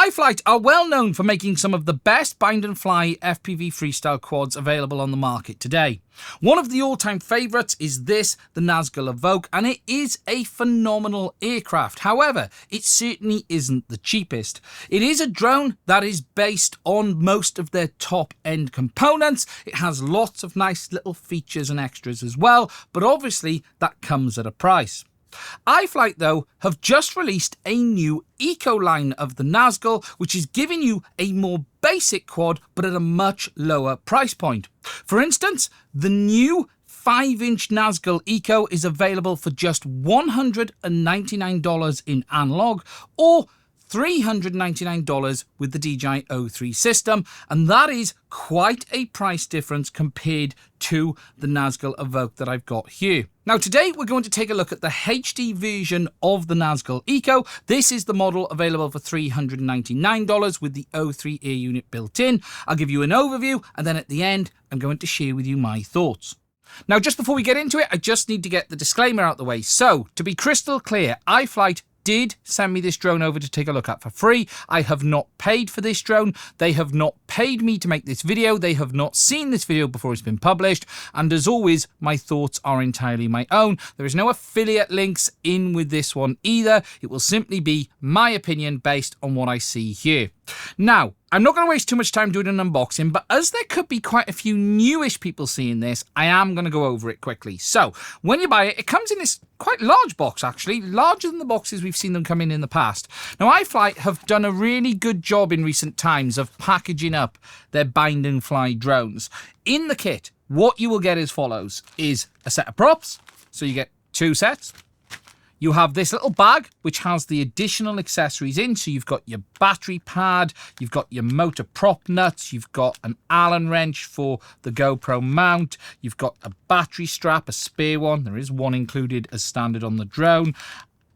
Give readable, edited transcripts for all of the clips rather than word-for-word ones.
iFlight are well known for making some of the best bind and fly FPV freestyle quads available on the market today. One of the all-time favourites is this, the Nazgul Eco, and it is a phenomenal aircraft. However, it certainly isn't the cheapest. It is a drone that is based on most of their top-end components. It has lots of nice little features and extras as well, but obviously that comes at a price. iFlight, though, have just released a new Eco line of the Nazgul, which is giving you a more basic quad, but at a much lower price point. For instance, the new 5-inch Nazgul Eco is available for just $199 in analog, or $399 with the DJI O3 system, and that is quite a price difference compared to the Nazgul Eco that I've got here. Now today we're going to take a look at the HD version of the Nazgul Eco. This is the model available for $399 with the O3 air unit built in. I'll give you an overview, and then at the end I'm going to share with you my thoughts. Now just before we get into it, I just need to get the disclaimer out the way. So to be crystal clear, iFlight did send me this drone over to take a look at for free. I have not paid for this drone. They have not paid me to make this video. They have not seen this video before it's been published. And as always, my thoughts are entirely my own. There is no affiliate links in with this one either. It will simply be my opinion based on what I see here. Now, I'm not going to waste too much time doing an unboxing, but as there could be quite a few newish people seeing this, I am going to go over it quickly. So, when you buy it, it comes in this quite large box, actually, larger than the boxes we've seen them come in the past. Now, iFlight have done a really good job in recent times of packaging up their bind and fly drones. In the kit, what you will get as follows is a set of props. So you get 2 sets. You have this little bag, which has the additional accessories in. So you've got your battery pad, you've got your motor prop nuts, you've got an Allen wrench for the GoPro mount, you've got a battery strap, a spare one. There is one included as standard on the drone.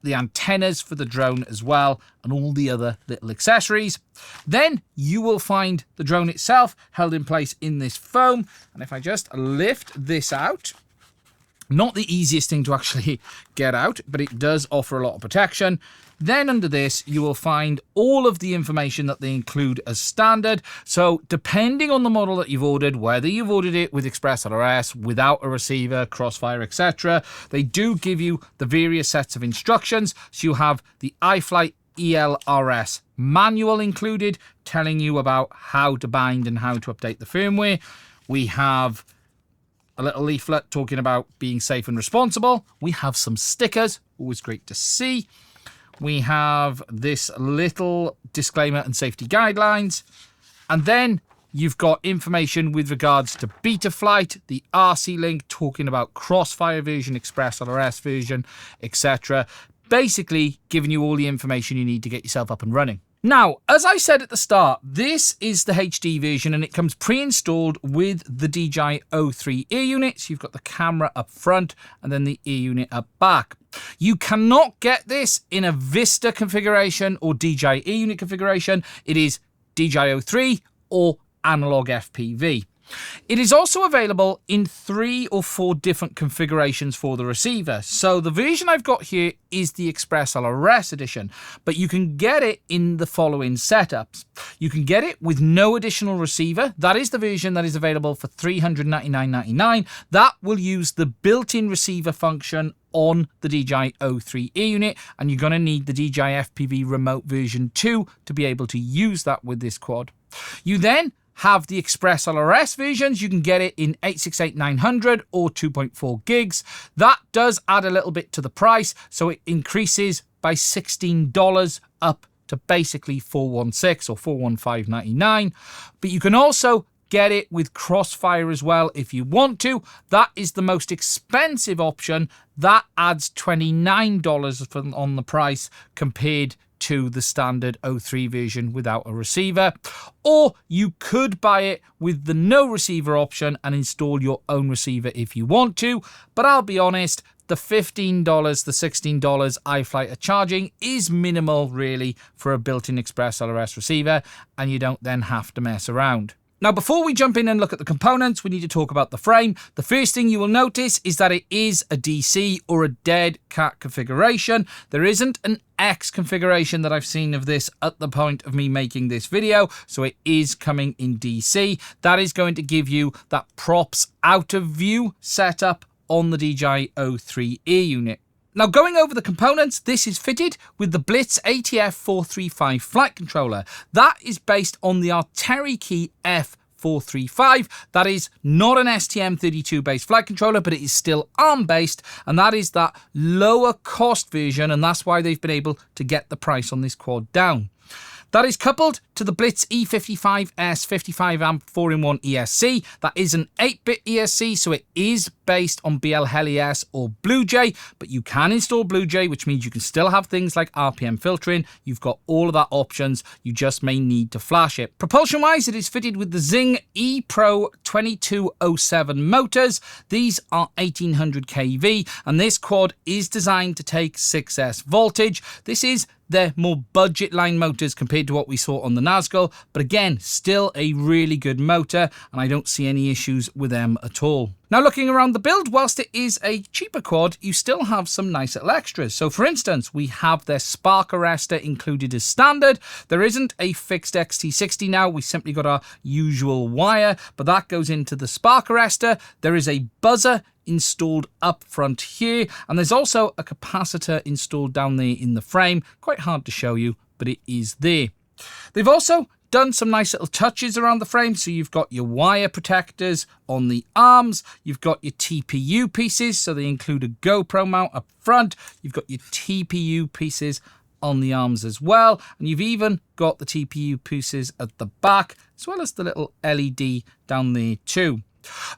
The antennas for the drone as well, and all the other little accessories. Then you will find the drone itself held in place in this foam. And if I just lift this out, not the easiest thing to actually get out, but it does offer a lot of protection. Then under this, you will find all of the information that they include as standard. So depending on the model that you've ordered, whether you've ordered it with Express LRS, without a receiver, crossfire, etc., they do give you the various sets of instructions. So you have the iFlight ELRS manual included, telling you about how to bind and how to update the firmware. We have a little leaflet talking about being safe and responsible. We have some stickers, always great to see. We have this little disclaimer and safety guidelines. And then you've got information with regards to Betaflight, the RC link talking about Crossfire version, Express LRS version, etc. Basically giving you all the information you need to get yourself up and running. Now, as I said at the start, this is the HD version and it comes pre-installed with the DJI O3 air unit. So you've got the camera up front and then the air unit up back. You cannot get this in a Vista configuration or DJI air unit configuration. It is DJI O3 or analog FPV. It is also available in 3 or 4 different configurations for the receiver. So the version I've got here is the Express LRS edition, but you can get it in the following setups. You can get it with no additional receiver. That is the version that is available for $399.99. That will use the built-in receiver function on the DJI O3 air unit, and you're going to need the DJI FPV remote version 2 to be able to use that with this quad. You then have the Express LRS versions. You can get it in 868-900 or 2.4 gigs. That does add a little bit to the price, so it increases by $16 up to basically $416 or $415.99. But you can also get it with Crossfire as well if you want to. That is the most expensive option. That adds $29 on the price compared to the standard O3 version without a receiver. Or you could buy it with the no receiver option and install your own receiver if you want to. But I'll be honest, the $15, the $16 iFlight are charging is minimal really for a built-in Express LRS receiver, and you don't then have to mess around. Now, before we jump in and look at the components, we need to talk about the frame. The first thing you will notice is that it is a DC or a dead cat configuration. There isn't an X configuration that I've seen of this at the point of me making this video, so it is coming in DC. That is going to give you that props out of view setup on the DJI O3 Air unit. Now, going over the components, this is fitted with the Blitz ATF 435 flight controller. That is based on the Arteri Key F435. That is not an STM32 based flight controller, but it is still ARM based, and that is that lower cost version, and that's why they've been able to get the price on this quad down. That is coupled to the Blitz E55S 55 amp 4-in-1 ESC. That is an 8-bit ESC, so it is based on BL-HeliS or BlueJay, but you can install BlueJay, which means you can still have things like RPM filtering. You've got all of that options. You just may need to flash it. Propulsion-wise, it is fitted with the Zing E-Pro 2207 motors. These are 1800 kV, and this quad is designed to take 6S voltage. This is their more budget line motors compared to what we saw on the Nazgul, but again, still a really good motor, and I don't see any issues with them at all. Now, looking around the build, whilst it is a cheaper quad, you still have some nice little extras. So for instance, we have their spark arrestor included as standard. There isn't a fixed XT60 now, we simply got our usual wire, but that goes into the spark arrestor. There is a buzzer installed up front here, and there's also a capacitor installed down there in the frame. Quite hard to show you, but it is there. They've also done some nice little touches around the frame. So you've got your wire protectors on the arms, you've got your TPU pieces, so they include a GoPro mount up front, you've got your TPU pieces on the arms as well, and you've even got the TPU pieces at the back, as well as the little LED down there too.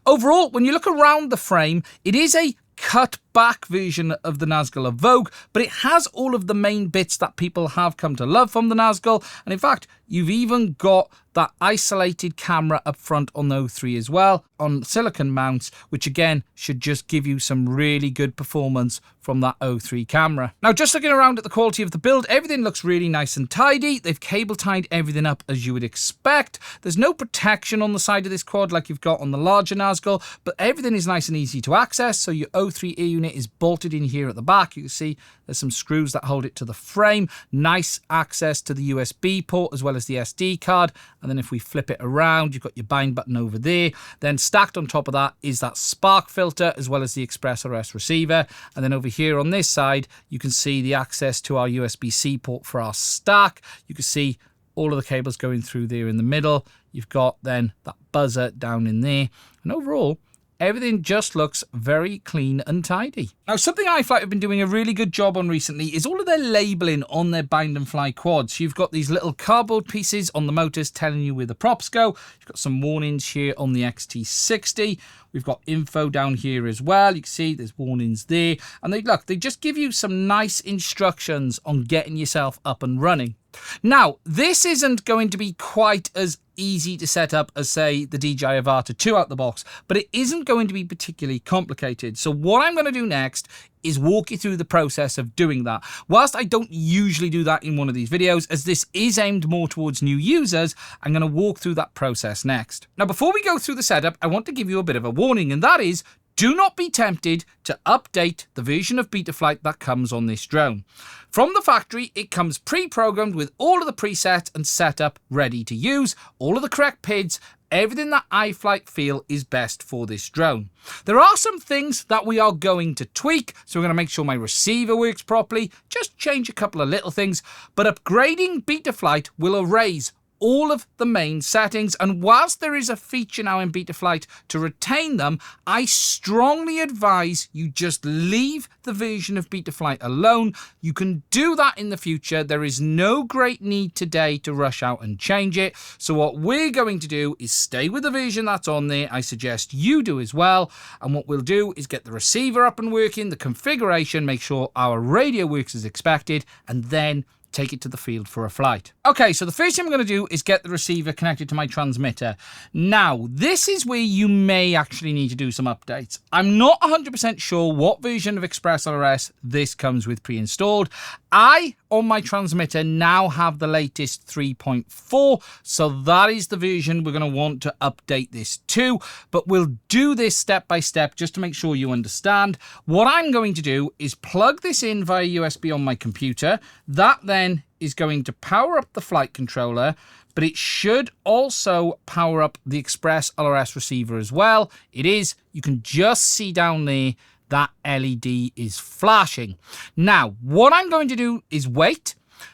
Overall, when you look around the frame, it is a cut back version of the Nazgul Evoke, but it has all of the main bits that people have come to love from the Nazgul, and in fact, you've even got that isolated camera up front on the O3 as well, on silicon mounts, which again should just give you some really good performance from that O3 camera. Now, just looking around at the quality of the build, everything looks really nice and tidy. They've cable tied everything up as you would expect. There's no protection on the side of this quad like you've got on the larger Nazgul, but everything is nice and easy to access. So your O3 Air unit is bolted in here at the back. You can see there's some screws that hold it to the frame. Nice access to the USB port as well as the SD card. And then if we flip it around, you've got your bind button over there. Then stacked on top of that is that spark filter as well as the ExpressRS receiver. And then over here on this side, you can see the access to our USB-C port for our stack. You can see all of the cables going through there in the middle. You've got then that buzzer down in there. And overall, everything just looks very clean and tidy. Now, something iFlight have been doing a really good job on recently is all of their labeling on their bind and fly quads. You've got these little cardboard pieces on the motors telling you where the props go. You've got some warnings here on the XT60. We've got info down here as well. You can see there's warnings there. And they just give you some nice instructions on getting yourself up and running. Now, this isn't going to be quite as easy to set up as, say, the DJI Avata 2 out the box, but it isn't going to be particularly complicated. So what I'm going to do next is walk you through the process of doing that. Whilst I don't usually do that in one of these videos, as this is aimed more towards new users, I'm going to walk through that process next. Now, before we go through the setup, I want to give you a bit of a warning, and that is, do not be tempted to update the version of Betaflight that comes on this drone. From the factory, it comes pre-programmed with all of the presets and setup ready to use, all of the correct PIDs, everything that iFlight feel is best for this drone. There are some things that we are going to tweak, so we're going to make sure my receiver works properly, just change a couple of little things, but upgrading Betaflight will erase all of the main settings, and whilst there is a feature now in Betaflight to retain them, I strongly advise you just leave the version of Betaflight alone. You can do that in the future. There is no great need today to rush out and change it. So what we're going to do is stay with the version that's on there. I suggest you do as well. And what we'll do is get the receiver up and working, the configuration, make sure our radio works as expected, and then take it to the field for a flight. Okay, so the first thing I'm going to do is get the receiver connected to my transmitter. Now, this is where you may actually need to do some updates. I'm not 100% sure what version of ExpressRS this comes with pre-installed. I, on my transmitter, now have the latest 3.4, so that is the version we're going to want to update this to, but we'll do this step by step just to make sure you understand. What I'm going to do is plug this in via USB on my computer. That then is going to power up the flight controller, but it should also power up the Express ELRS receiver as well. It is. You can just see down there that LED is flashing. Now, what I'm going to do is wait.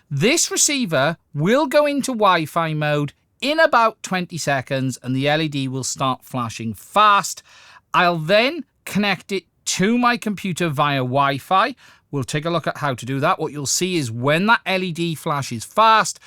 This receiver will go into Wi-Fi mode in about 20 seconds and the LED will start flashing fast. I'll then connect it to my computer via Wi-Fi. We'll take a look at how to do that. What you'll see is when that LED flashes fast,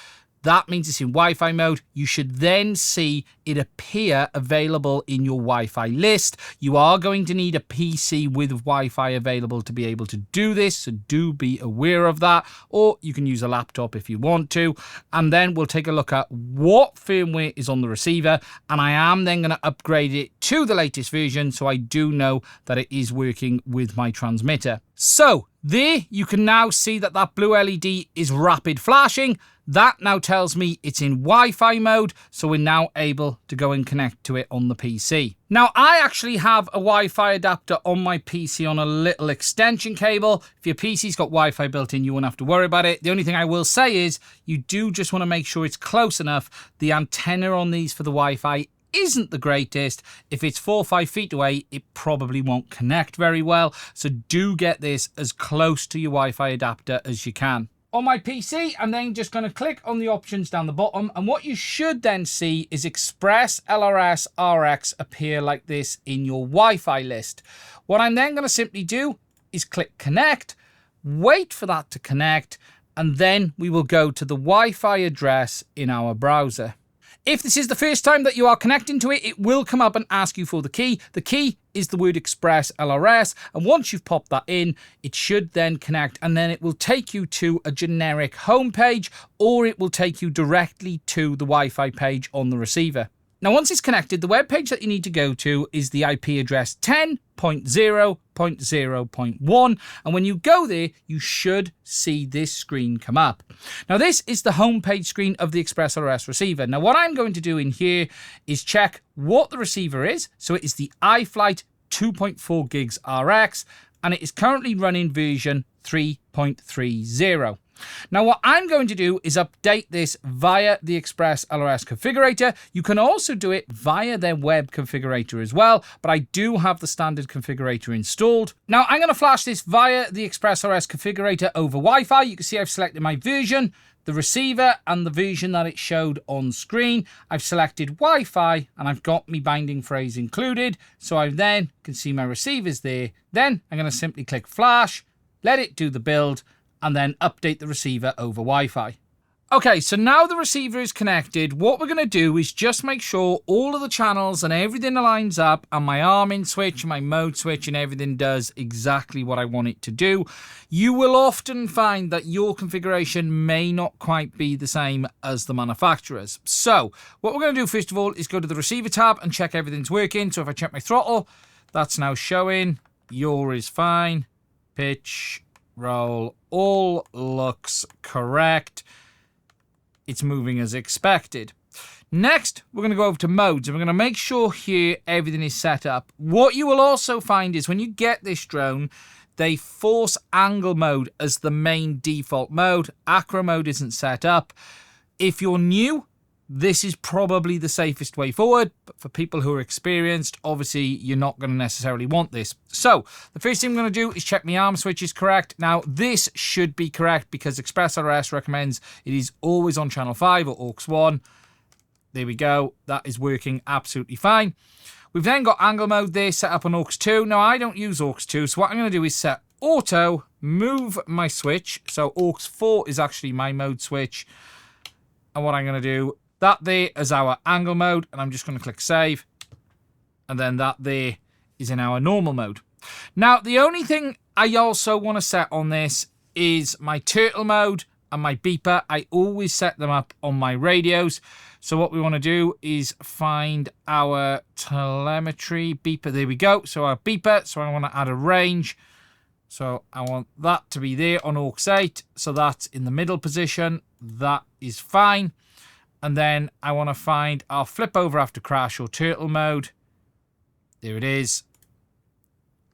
that means it's in Wi-Fi mode. You should then see it appear available in your Wi-Fi list. You are going to need a PC with Wi-Fi available to be able to do this, so do be aware of that. Or you can use a laptop if you want to. And then we'll take a look at what firmware is on the receiver. And I am then going to upgrade it to the latest version, so I do know that it is working with my transmitter. So there you can now see that that blue LED is rapid flashing. That now tells me it's in Wi-Fi mode, so we're now able to go and connect to it on the PC. Now, I actually have a Wi-Fi adapter on my PC on a little extension cable. If your PC's got Wi-Fi built in, you won't have to worry about it. The only thing I will say is you do just want to make sure it's close enough. The antenna on these for the Wi-Fi isn't the greatest. If it's 4 or 5 feet away, it probably won't connect very well. So do get this as close to your Wi-Fi adapter as you can. On my PC, I'm then just going to click on the options down the bottom, and what you should then see is Express ELRS RX appear like this in your Wi-Fi list. What I'm then going to simply do is click connect, wait for that to connect, and then we will go to the Wi-Fi address in our browser. If this is the first time that you are connecting to it, it will come up and ask you for the key. The key is the word Express ELRS, and once you've popped that in, it should then connect, and then it will take you to a generic homepage, or it will take you directly to the Wi-Fi page on the receiver. Now, once it's connected, the web page that you need to go to is the IP address 10.0.0.1. And when you go there, you should see this screen come up. Now, this is the homepage screen of the Express ELRS receiver. Now, what I'm going to do in here is check what the receiver is. So it is the iFlight 2.4 gigs RX, and it is currently running version 3.30. Now, what I'm going to do is update this via the Express ELRS configurator. You can also do it via their web configurator as well, but I do have the standard configurator installed. Now, I'm going to flash this via the Express ELRS configurator over Wi-Fi. You can see I've selected my version, the receiver, and the version that it showed on screen. I've selected Wi-Fi, and I've got my binding phrase included, so I then can see my receivers there. Then I'm going to simply click flash, let it do the build, and then update the receiver over Wi-Fi. Okay, so now the receiver is connected. What we're going to do is just make sure all of the channels and everything lines up, and my arming switch, my mode switch, and everything does exactly what I want it to do. You will often find that your configuration may not quite be the same as the manufacturer's. So what we're going to do first of all is go to the receiver tab and check everything's working. So if I check my throttle, that's now showing. Yaw is fine. Pitch, roll, all looks correct. It's moving as expected. Next, we're going to go over to modes, and we're going to make sure here everything is set up. What you will also find is when you get this drone, they force angle mode as the main default mode. Acro mode isn't set up. If you're new, this is probably the safest way forward, but for people who are experienced, obviously you're not going to necessarily want this. So the first thing I'm going to do is check my arm switch is correct. Now this should be correct because Express ELRS recommends it is always on channel 5 or aux 1. There we go. That is working absolutely fine. We've then got angle mode there set up on aux 2. Now I don't use aux 2, so what I'm going to do is set auto, move my switch. So aux 4 is actually my mode switch. And what I'm going to do, that there is our angle mode, and I'm just going to click save. And then that there is in our normal mode. Now, the only thing I also want to set on this is my turtle mode and my beeper. I always set them up on my radios. So what we want to do is find our telemetry beeper. There we go. So our beeper. So I want to add a range. So I want that to be there on aux 8. So that's in the middle position. That is fine. And then I want to find our flip over after crash or turtle mode. There it is.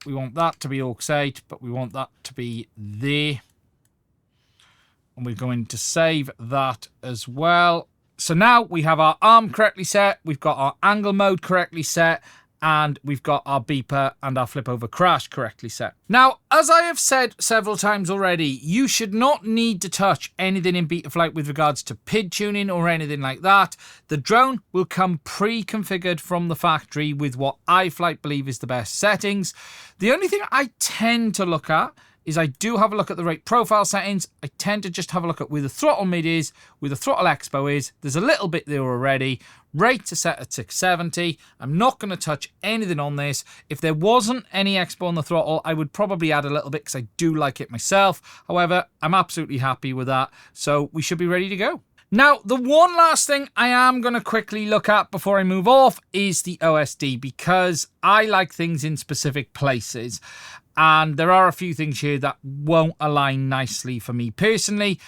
We want that to be aux 8, but we want that to be there. And we're going to save that as well. So now we have our arm correctly set. We've got our angle mode correctly set. And we've got our beeper and our flip over crash correctly set. Now, as I have said several times already, you should not need to touch anything in Betaflight with regards to PID tuning or anything like that. The drone will come pre-configured from the factory with what iFlight believe is the best settings. The only thing I tend to look at is I do have a look at the rate profile settings. I tend to just have a look at where the throttle mid is, where the throttle expo is. There's a little bit there already. Rate to set at 670. I'm not going to touch anything on this. If there wasn't any expo on the throttle, I would probably add a little bit because I do like it myself. However, I'm absolutely happy with that. So we should be ready to go. Now, the one last thing I am going to quickly look at before I move off is the OSD, because I like things in specific places. And there are a few things here that won't align nicely for me personally.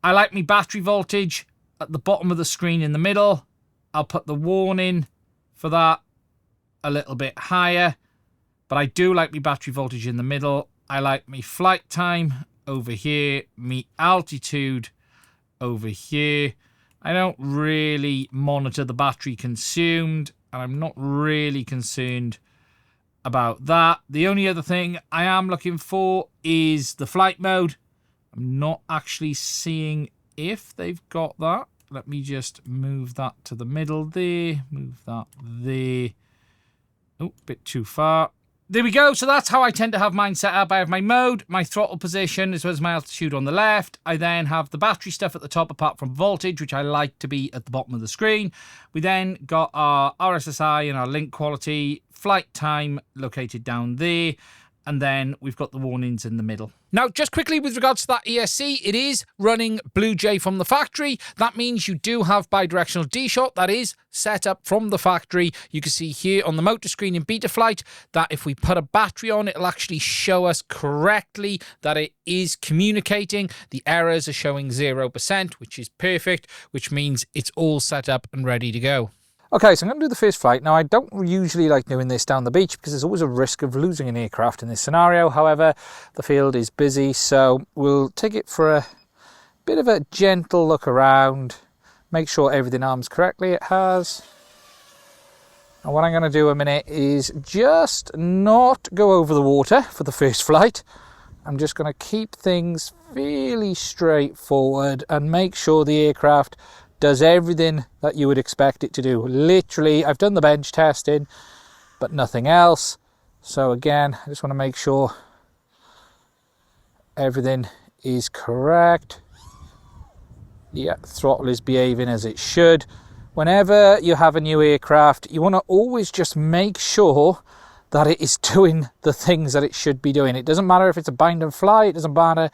I like my battery voltage at the bottom of the screen in the middle. I'll put the warning for that a little bit higher. But I do like my battery voltage in the middle. I like my flight time over here. My altitude over here. I don't really monitor the battery consumed. And I'm not really concerned about that. The only other thing I am looking for is the flight mode. I'm not actually seeing if they've got that. Let me just move that to the middle there. Move that there. Oh, bit too far. There we go. So that's how I tend to have mine set up. I have my mode, my throttle position, as well as my altitude on the left. I then have the battery stuff at the top, apart from voltage, which I like to be at the bottom of the screen. We then got our RSSI and our link quality, flight time located down there. And then we've got the warnings in the middle. Now, just quickly with regards to that ESC, it is running Bluejay from the factory. That means you do have bidirectional D-shot. That is set up from the factory. You can see here on the motor screen in Betaflight that if we put a battery on, it'll actually show us correctly that it is communicating. The errors are showing 0%, which is perfect, which means it's all set up and ready to go. Okay, so I'm going to do the first flight. Now, I don't usually like doing this down the beach because there's always a risk of losing an aircraft in this scenario. However, the field is busy, so we'll take it for a bit of a gentle look around, make sure everything arms correctly it has. And what I'm going to do a minute is just not go over the water for the first flight. I'm just going to keep things fairly straightforward and make sure the aircraft does everything that you would expect it to do. Literally, I've done the bench testing, but nothing else. So again, I just want to make sure everything is correct. Yeah, throttle is behaving as it should. Whenever you have a new aircraft, you want to always just make sure that it is doing the things that it should be doing. It doesn't matter if it's a bind and fly, it doesn't matter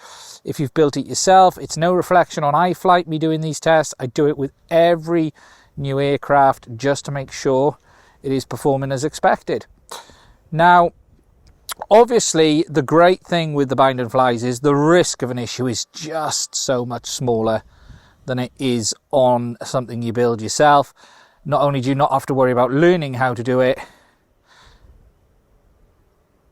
if you've built it yourself. It's no reflection on iFlight, me doing these tests. I do it with every new aircraft just to make sure it is performing as expected. Now, obviously, the great thing with the bind and flies is the risk of an issue is just so much smaller than it is on something you build yourself. Not only do you not have to worry about learning how to do it,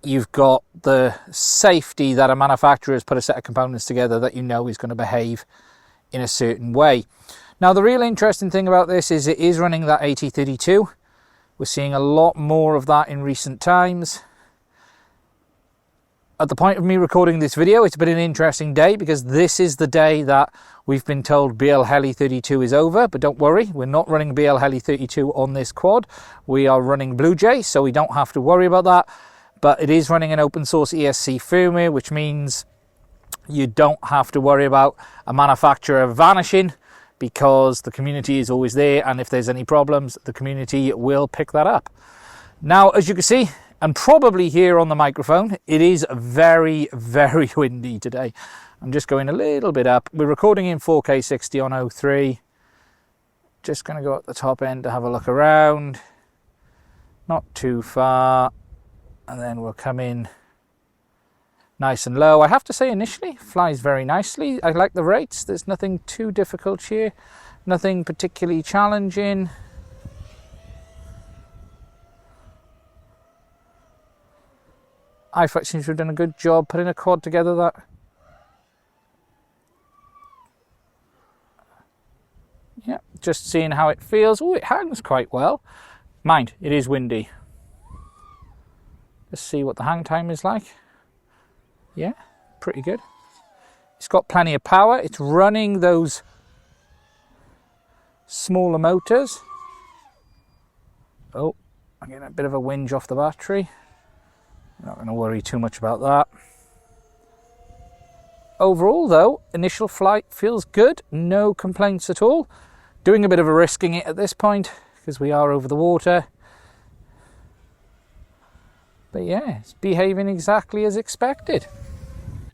you've got the safety that a manufacturer has put a set of components together that you know is going to behave in a certain way. Now, the real interesting thing about this is it is running that AT32. We're seeing a lot more of that in recent times. At the point of me recording this video, it's been an interesting day because this is the day that we've been told BL Heli 32 is over. But don't worry, we're not running BL Heli 32 on this quad. We are running Bluejay, so we don't have to worry about that. But it is running an open source ESC firmware, which means you don't have to worry about a manufacturer vanishing because the community is always there. And if there's any problems, the community will pick that up. Now, as you can see, and probably hear on the microphone, it is very, very windy today. I'm just going a little bit up. We're recording in 4K 60 on O3. Just going to go at the top end to have a look around. Not too far. And then we'll come in nice and low. I have to say initially flies very nicely. I like the rates. There's nothing too difficult here, nothing particularly challenging. iFlight seems to have done a good job putting a quad together that yeah, just seeing how it feels. Oh, it hangs quite well. Mind, it is windy. Let's see what the hang time is like. Yeah, pretty good. It's got plenty of power. It's running those smaller motors. Oh, I'm getting a bit of a whinge off the battery. I'm not going to worry too much about that. Overall though, initial flight feels good. No complaints at all. Doing a bit of a risking it at this point because we are over the water. But yeah, it's behaving exactly as expected.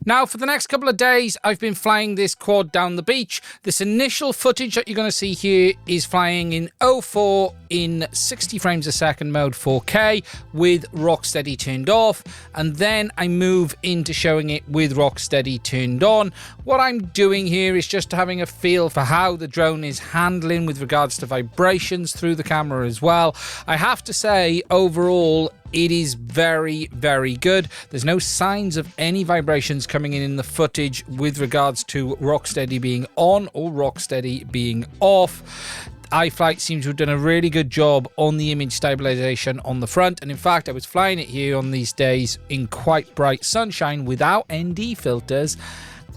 Now, for the next couple of days, I've been flying this quad down the beach. This initial footage that you're going to see here is flying in 04 in 60 frames a second mode 4K with rock steady turned off. And then I move into showing it with rock steady turned on. What I'm doing here is just having a feel for how the drone is handling with regards to vibrations through the camera as well. I have to say, overall, it is very, very good. There's no signs of any vibrations coming in the footage with regards to rocksteady being on or rocksteady being off. iFlight seems to have done a really good job on the image stabilization on the front. And in fact, I was flying it here on these days in quite bright sunshine without ND filters.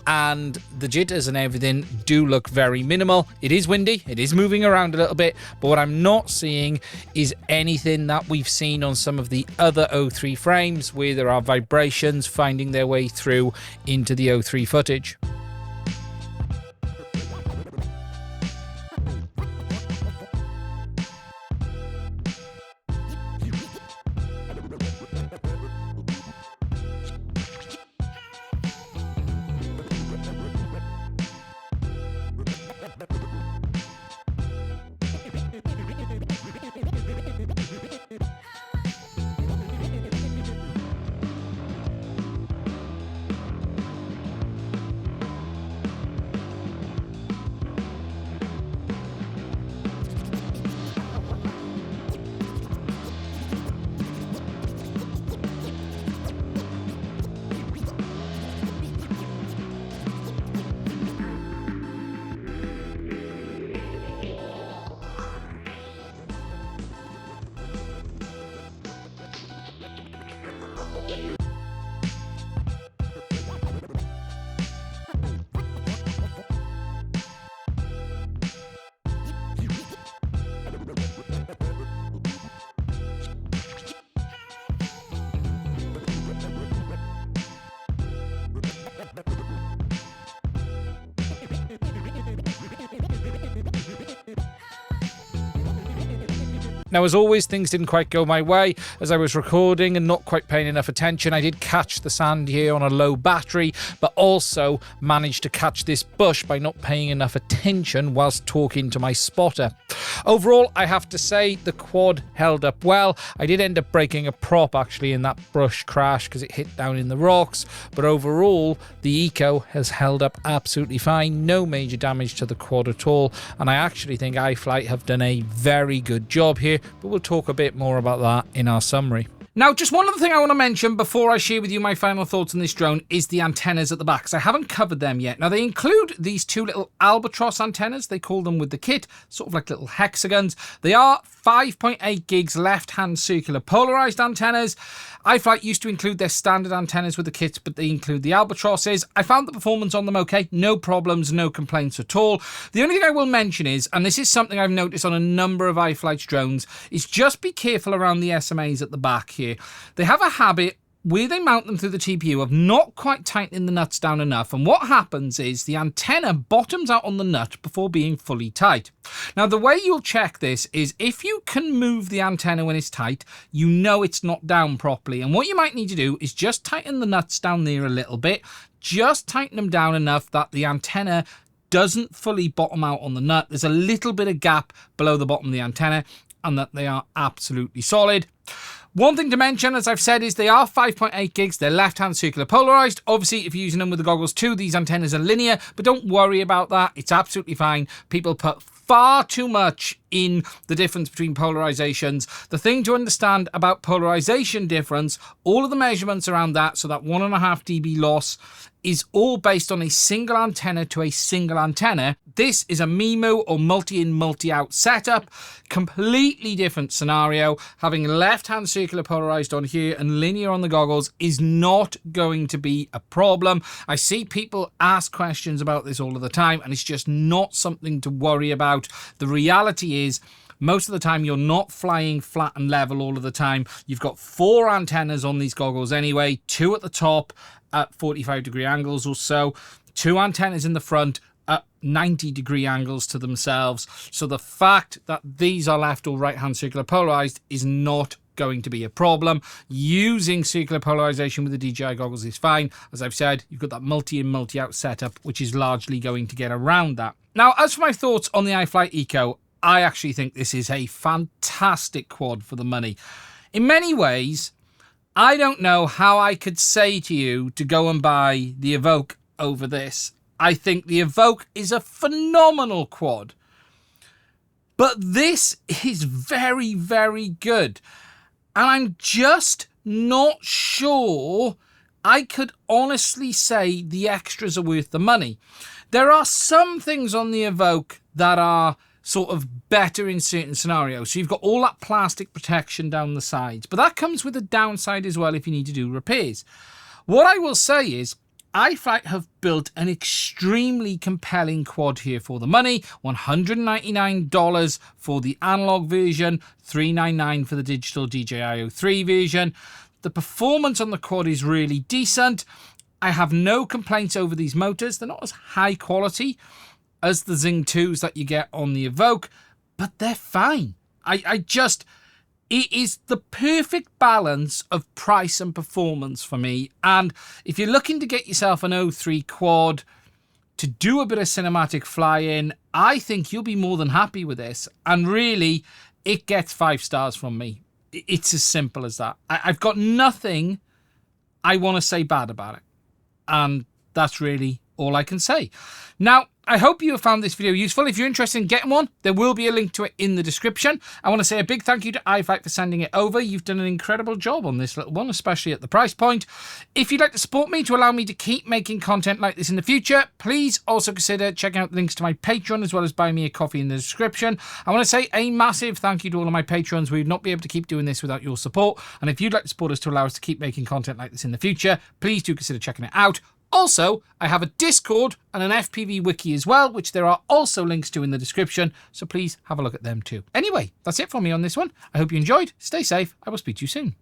And the jitters and everything do look very minimal. It is windy, it is moving around a little bit, but what I'm not seeing is anything that we've seen on some of the other O3 frames where there are vibrations finding their way through into the O3 footage. Now, as always, things didn't quite go my way. As I was recording and not quite paying enough attention, I did catch the sand here on a low battery, but also managed to catch this bush by not paying enough attention whilst talking to my spotter. Overall, I have to say the quad held up well. I did end up breaking a prop actually in that brush crash because it hit down in the rocks, but overall the Eco has held up absolutely fine. No major damage to the quad at all, and I actually think iFlight have done a very good job here, but we'll talk a bit more about that in our summary. Now, just one other thing I want to mention before I share with you my final thoughts on this drone is the antennas at the back, because I haven't covered them yet. Now, they include these two little albatross antennas. They call them with the kit, sort of like little hexagons. They are 5.8 gigs left-hand circular polarized antennas. iFlight used to include their standard antennas with the kit, but they include the albatrosses. I found the performance on them okay. No problems, no complaints at all. The only thing I will mention is, and this is something I've noticed on a number of iFlight's drones, is just be careful around the SMAs at the back here. They have a habit where they mount them through the TPU of not quite tightening the nuts down enough, and what happens is the antenna bottoms out on the nut before being fully tight. Now, the way you'll check this is if you can move the antenna when it's tight, you know it's not down properly, and what you might need to do is just tighten the nuts down there a little bit, just tighten them down enough that the antenna doesn't fully bottom out on the nut. There's a little bit of gap below the bottom of the antenna, and that they are absolutely solid. One thing to mention, as I've said, is they are 5.8 gigs. They're left-hand circular polarized. Obviously, if you're using them with the goggles too, these antennas are linear, but don't worry about that. It's absolutely fine. People put far too much in the difference between polarizations. The thing to understand about polarization difference, all of the measurements around that, so that 1.5 dB loss, is all based on a single antenna to a single antenna. This is a MIMO or multi-in, multi-out setup. Completely different scenario. Having left-hand circular polarized on here and linear on the goggles is not going to be a problem. I see people ask questions about this all of the time, and it's just not something to worry about. The reality is, most of the time, you're not flying flat and level all of the time. You've got 4 antennas on these goggles anyway, 2 at the top at 45-degree angles or so, 2 antennas in the front at 90-degree angles to themselves. So the fact that these are left or right-hand circular polarized is not going to be a problem. Using circular polarization with the DJI goggles is fine. As I've said, you've got that multi-in, multi-out setup, which is largely going to get around that. Now, as for my thoughts on the iFlight Eco, I actually think this is a fantastic quad for the money. In many ways, I don't know how I could say to you to go and buy the Evoke over this. I think the Evoke is a phenomenal quad. But this is very, very good. And I'm just not sure I could honestly say the extras are worth the money. There are some things on the Evoke that are sort of better in certain scenarios. So you've got all that plastic protection down the sides, but that comes with a downside as well if you need to do repairs. What I will say is iFlight have built an extremely compelling quad here for the money. $199 for the analog version, $399 for the digital DJI O3 version. The performance on the quad is really decent. I have no complaints over these motors. They're not as high quality as the Zing 2s that you get on the Evoke, but they're fine. It is the perfect balance of price and performance for me. And if you're looking to get yourself an O3 quad to do a bit of cinematic flying, I think you'll be more than happy with this. And really, it gets 5 stars from me. It's as simple as that. I've got nothing I want to say bad about it. And that's really all I can say. Now, I hope you have found this video useful. If you're interested in getting one, there will be a link to it in the description. I want to say a big thank you to iFlight for sending it over. You've done an incredible job on this little one, especially at the price point. If you'd like to support me to allow me to keep making content like this in the future, please also consider checking out the links to my Patreon as well as buying me a coffee in the description. I want to say a massive thank you to all of my patrons. We would not be able to keep doing this without your support. And if you'd like to support us to allow us to keep making content like this in the future, please do consider checking it out. Also, I have a Discord and an FPV Wiki as well, which there are also links to in the description, so please have a look at them too. Anyway, that's it from me on this one. I hope you enjoyed. Stay safe. I will speak to you soon.